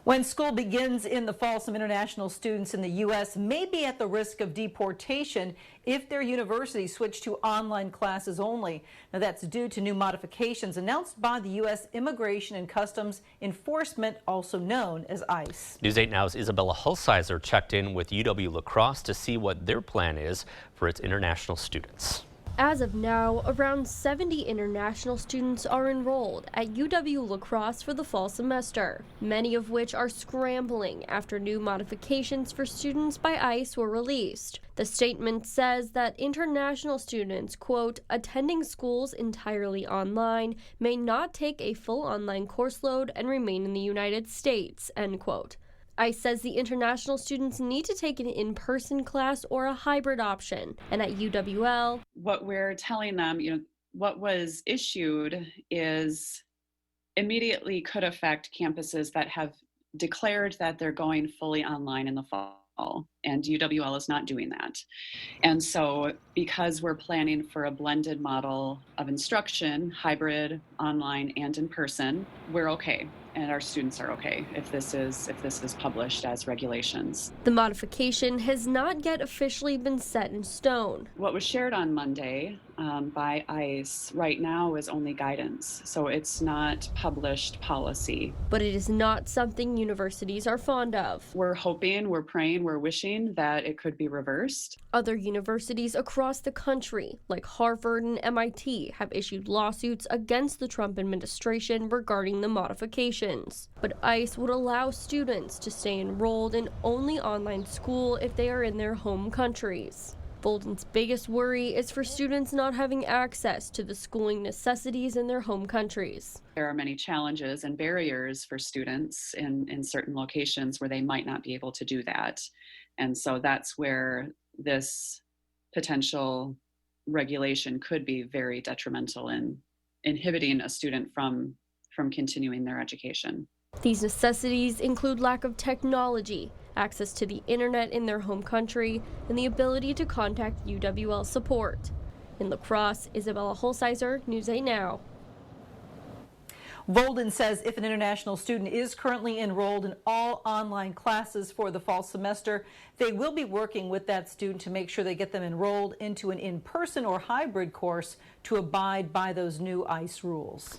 When school begins in the fall, some international students in the U.S. may be at the risk of deportation if their universities switch to online classes only. Now, that's due to new modifications announced by the U.S. Immigration and Customs Enforcement, also known as ICE. News 8 Now's Isabella Hulsizer checked in with UW La-Crosse to see what their plan is for its international students. As of now, around 70 international students are enrolled at UW La-Crosse for the fall semester, many of which are scrambling after new modifications for students by ICE were released. The statement says that international students, quote, attending schools entirely online may not take a full online course load and remain in the United States, end quote. ICE says the international students need to take an in-person class or a hybrid option. And at UWL, what we're telling them, what was issued is immediately could affect campuses that have declared that they're going fully online in the fall. And UWL is not doing that. And so because we're planning for a blended model of instruction, hybrid, online, and in person, we're okay. And our students are okay if this is published as regulations. The modification has not yet officially been set in stone. What was shared on Monday by ICE right now is only guidance, so it's not published policy. But it is not something universities are fond of. We're hoping, we're praying, we're wishing that it could be reversed. Other universities across the country, like Harvard and MIT, have issued lawsuits against the Trump administration regarding the modifications. But ICE would allow students to stay enrolled in only online school if they are in their home countries. Bolden's biggest worry is for students not having access to the schooling necessities in their home countries. There are many challenges and barriers for students in certain locations where they might not be able to do that. And so that's where this potential regulation could be very detrimental in inhibiting a student from continuing their education. These necessities include lack of technology, access to the internet in their home country, and the ability to contact UWL support. In La Crosse, Isabella Hulsizer, News 8 Now. Bolden says if an international student is currently enrolled in all online classes for the fall semester, they will be working with that student to make sure they get them enrolled into an in-person or hybrid course to abide by those new ICE rules.